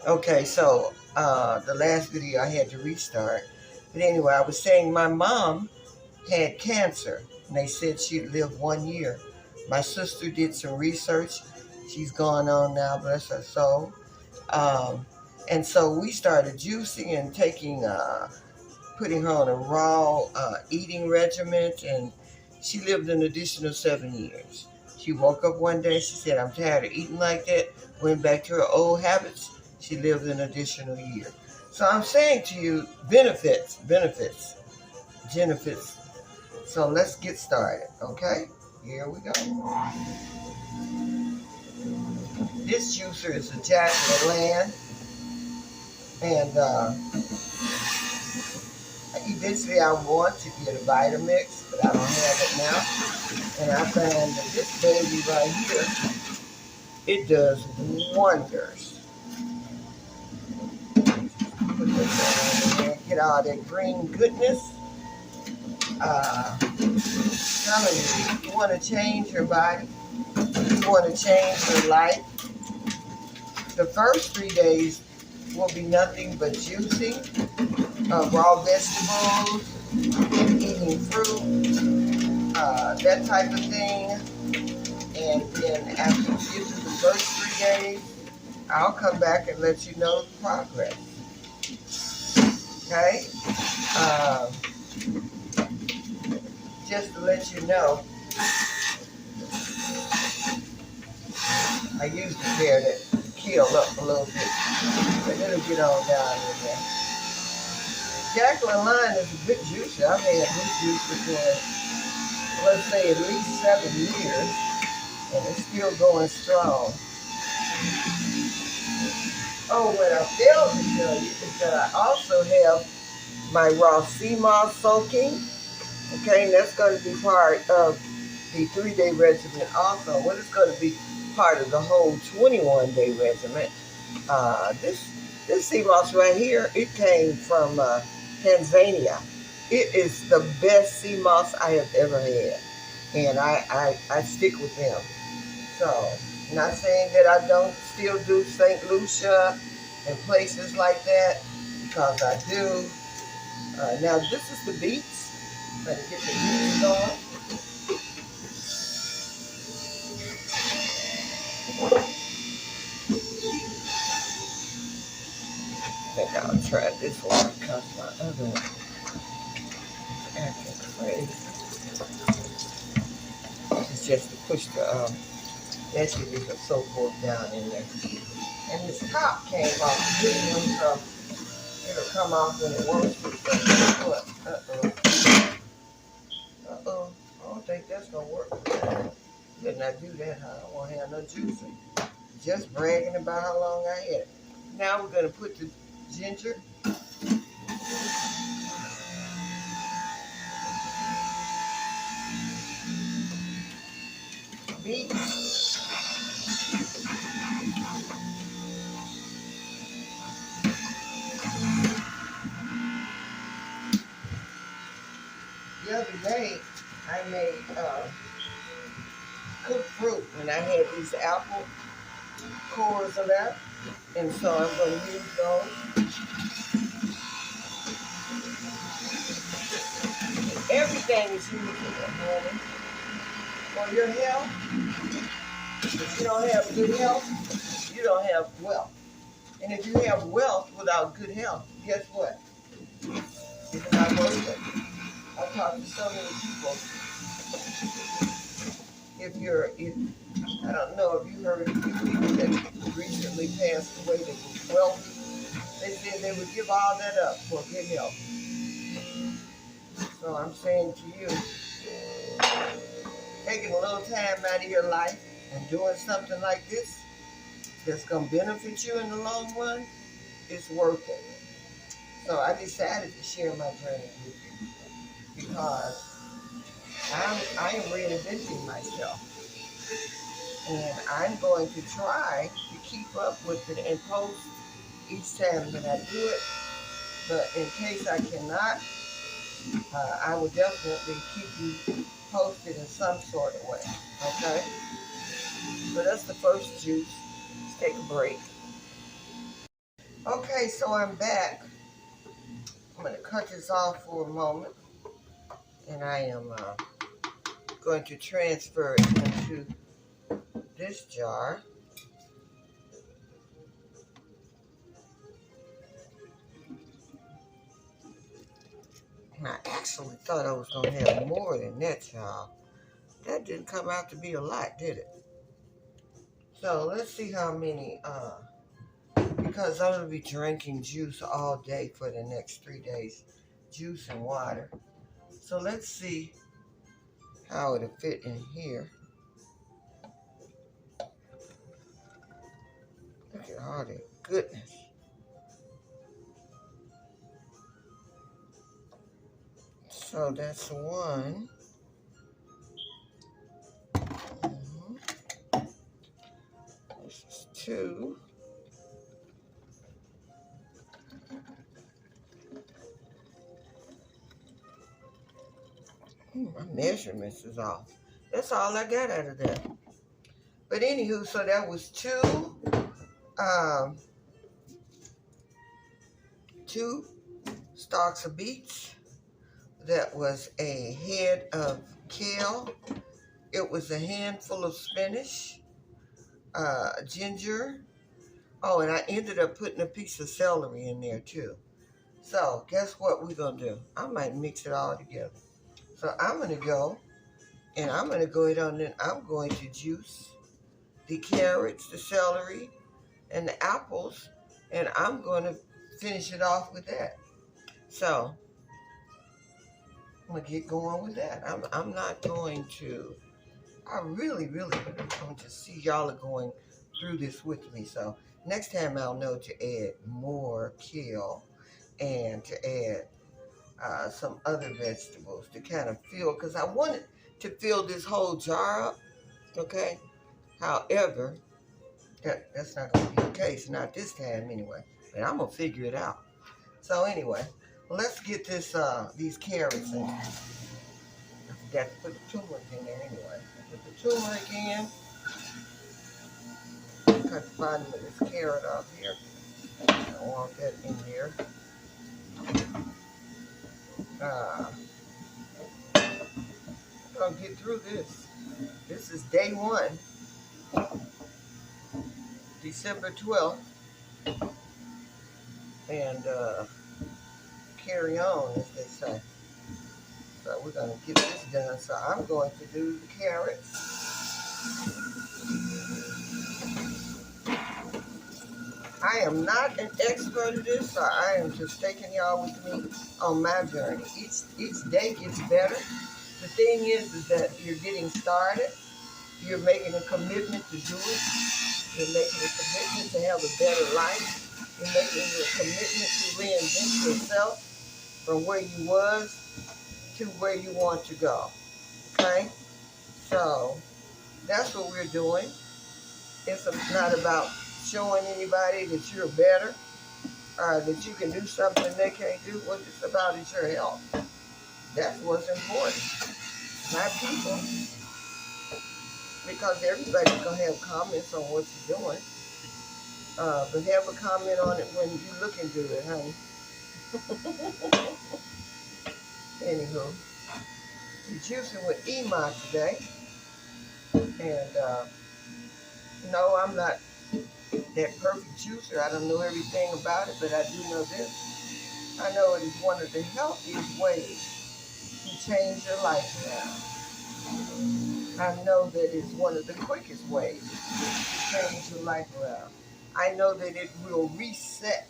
Okay, so the last video I had to restart. But anyway, I was saying my mom had cancer, and they said she'd live 1 year. My sister did some research. She's gone on now, bless her soul. Um, and so we started juicing and putting her on a raw eating regimen, and she lived an additional 7 years. She woke up one day, she said, I'm tired of eating like that, went back to her old habits. She lived an additional year. So I'm saying to you, benefits. So let's get started, okay? Here we go. This juicer is a Jack Land, and eventually I want to get a Vitamix, but I don't have it now. And I found that this baby right here, it does wonders. Put this on in there, get all that green goodness. Telling you want to change your body, you want to change your life. The first 3 days will be nothing but juicing, raw vegetables, eating fruit, that type of thing. And then after you get through the first 3 days, I'll come back and let you know the progress. Okay? Just to let you know, I use the hair to kill up a little bit, but it'll get on down in there. Jack LaLanne is a good juicer. I've had this juicer for, let's say, at least 7 years, and it's still going strong. Oh, what I failed to tell you is that I also have my raw sea moss soaking. Okay, and that's going to be part of the 3-day regimen also. Well, it's going to be part of the whole 21-day regimen. This sea moss right here, it came from Tanzania. It is the best sea moss I have ever had, and I stick with them. So, not saying that I don't still do St. Lucia and places like that, because I do. Now, this is the beets. Let me get the beets going. I think I'll try this one because my other one is acting crazy. This is just to push the veggies and so forth down in there. And this top came off. This one, so it'll come off when it works with the foot. Uh-oh. I don't think that's going to work. Did not do that, huh? I won't have no juicing. Just bragging about how long I had it. Now we're going to put the ginger. Beets. The other day, I made cooked fruit, and I had these apple cores left, and so I'm going to use those. Everything is useful, honey, for your health. If you don't have good health, you don't have wealth. And if you have wealth without good health, guess what? It's not worth it. I've talked to so many people. I don't know if you heard of people that recently passed away that were wealthy. They said they would give all that up for good health. So I'm saying to you, taking a little time out of your life and doing something like this that's going to benefit you in the long run, it's worth it. So I decided to share my journey with you because I am reinventing myself. And I'm going to try to keep up with it and post each time that I do it. But in case I cannot, I will definitely keep you posted in some sort of way. Okay? So that's the first juice. Let's take a break. Okay, so I'm back. I'm going to cut this off for a moment. And I am going to transfer it into this jar. And I actually thought I was going to have more than that, y'all. That didn't come out to be a lot, did it? So let's see how many, because I'm going to be drinking juice all day for the next 3 days. Juice and water. So let's see how it'll fit in here. Look at all that goodness. So that's one. This is two. My measurements is off. That's all I got out of that. But anywho, so that was um, two stalks of beets. That was a head of kale. It was a handful of spinach, ginger. Oh, and I ended up putting a piece of celery in there too. So guess what we're gonna do? I might mix it all together. So I'm gonna go and I'm gonna go ahead and I'm going to juice the carrots, the celery, and the apples, and I'm going to finish it off with that. So I'm gonna get going with that. I'm not going to. I really want to see y'all are going through this with me. So next time I'll know to add more kale and to add some other vegetables to kind of fill, because I wanted to fill this whole jar up. Okay. However, that's not going to be the case, not this time anyway. But I'm gonna figure it out. So anyway, let's get this these carrots in. I forgot to put the turmeric in there anyway. Put the turmeric in. Cut the bottom of this carrot off here. I don't want that in there. I'm gonna get through this. This is day 1, December 12th, and carry on, as they say. So we're gonna get this done. So I'm going to do the carrots. I am not an expert at this, so I am just taking y'all with me on my journey. Each day gets better. The thing is that you're getting started. You're making a commitment to do it. You're making a commitment to have a better life. You're making a commitment to reinvent yourself from where you was to where you want to go. Okay? So that's what we're doing. It's not about showing anybody that you're better, that you can do something they can't do. What it's about is your health. That's what's important. Not people. Because everybody's going to have comments on what you're doing. But have a comment on it when you're looking good, honey. Anywho, we're juicing with EMA'S today. And no, I'm not that perfect juicer. I don't know everything about it, but I do know this. I know it is one of the healthiest ways to change your life around. I know that it's one of the quickest ways to change your life around. I know that it will reset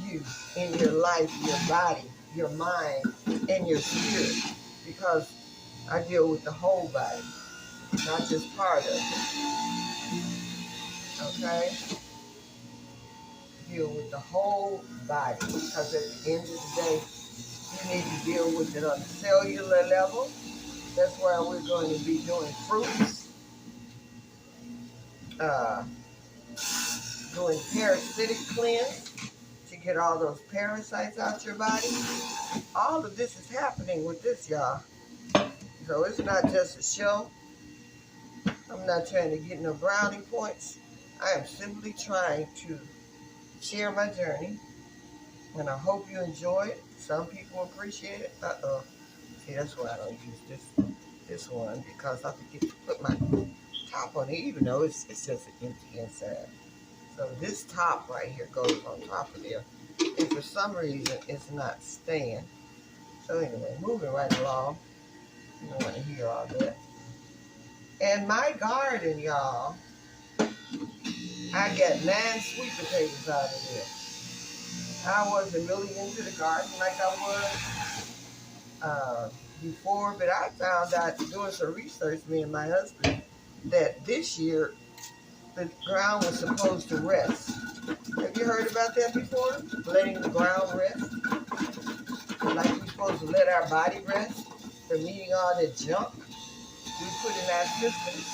you in your life, your body, your mind, and your spirit, because I deal with the whole body, not just part of it. Okay? Deal with the whole body, because at the end of the day, you need to deal with it on a cellular level. That's why we're going to be doing fruits, doing parasitic cleanse to get all those parasites out your body. All of this is happening with this, y'all. So it's not just a show. I'm not trying to get no brownie points. I am simply trying to share my journey, and I hope you enjoy it. Some people appreciate it. See, that's why I don't use this one, because I forget to put my top on it, even though it's just an empty inside. So this top right here goes on top of there, and for some reason it's not staying. So anyway, moving right along. You don't want to hear all that. And my garden, y'all, I got 9 sweet potatoes out of there. I wasn't really into the garden like I was before, but I found out doing some research, me and my husband, that this year the ground was supposed to rest. Have you heard about that before? Letting the ground rest? Like we're supposed to let our body rest from eating all that junk we put in our systems.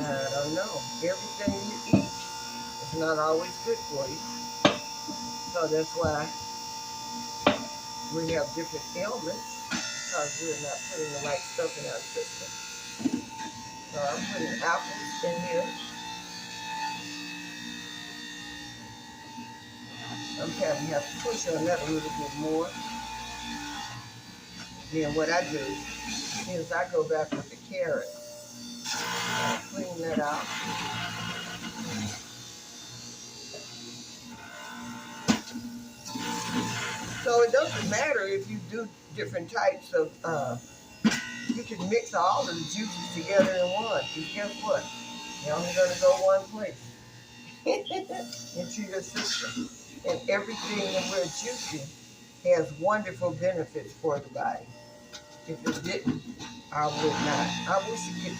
I don't know. Everything you eat is not always good for you. So that's why we have different ailments, because we're not putting the right stuff in our system. So I'm putting apples in here. Sometimes you have to push on that a little bit more. Then what I do is I go back with the carrot. I clean that out. So it doesn't matter if you do different types of, you can mix all of the juices together in one. Because guess what? They're only going to go one place into your system. And everything that we're juicing has wonderful benefits for the body. If it didn't, I would not. I wish you could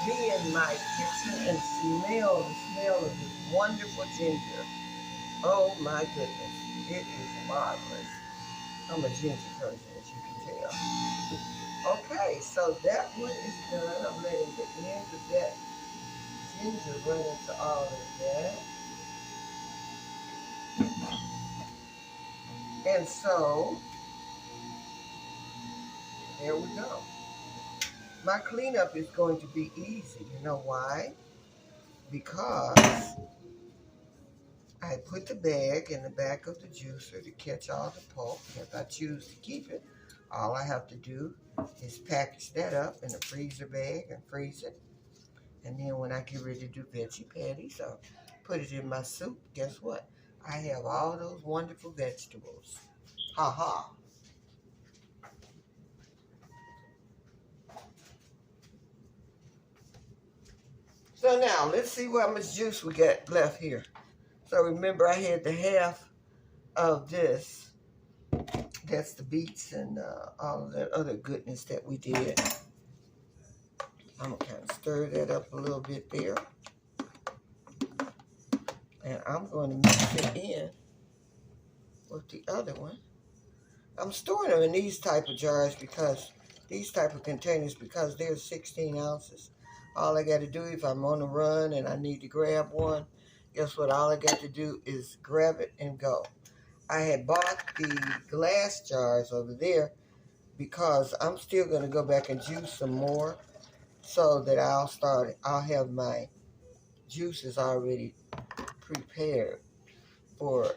be in my kitchen and smell the smell of this wonderful ginger. Oh my goodness. It is marvelous. I'm a ginger person, as you can tell. Okay, so that one is done. I'm letting the end of that ginger run into all of that. And so, there we go. My cleanup is going to be easy. You know why? Because I put the bag in the back of the juicer to catch all the pulp. If I choose to keep it, all I have to do is package that up in a freezer bag and freeze it. And then when I get ready to do veggie patties, I'll put it in my soup. Guess what? I have all those wonderful vegetables. Ha ha. So now, let's see how much juice we got left here. So remember, I had the half of this. That's the beets and all of that other goodness that we did. I'm going to kind of stir that up a little bit there. And I'm going to mix it in with the other one. I'm storing them in these type of jars, because these type of containers, because they're 16 ounces. All I got to do, if I'm on the run and I need to grab one, guess what? All I got to do is grab it and go. I had bought the glass jars over there because I'm still going to go back and juice some more, so that I'll have my juices already prepared for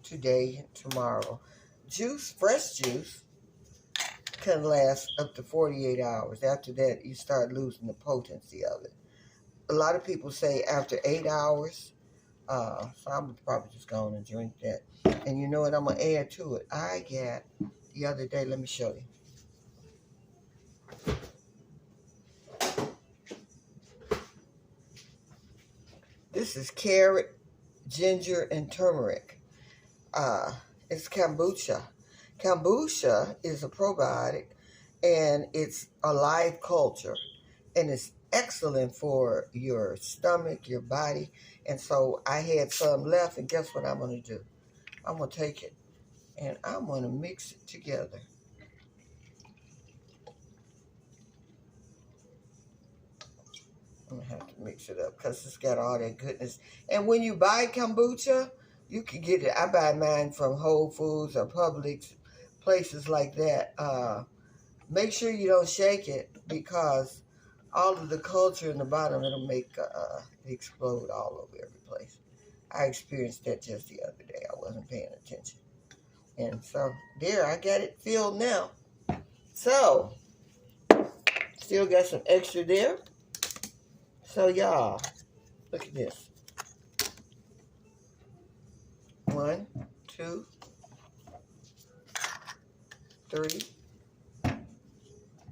today and tomorrow. Fresh juice can last up to 48 hours. After that, you start losing the potency of it. A lot of people say after 8 hours, so I'm probably just going to drink that. And you know what I'm going to add to it? I got, the other day, let me show you. This is carrot, ginger, and turmeric. It's kombucha. Kombucha is a probiotic, and it's a live culture, and it's excellent for your stomach, your body. And so I had some left, and guess what I'm going to do? I'm going to take it, and I'm going to mix it together. I'm going to have to mix it up because it's got all that goodness. And when you buy kombucha, you can get it. I buy mine from Whole Foods or Publix, places like that. Make sure you don't shake it, because all of the culture in the bottom, it'll make it explode all over every place. I experienced that just the other day. I wasn't paying attention. And so there, I got it filled now. So, still got some extra there. So y'all, look at this. 1, 2, 3,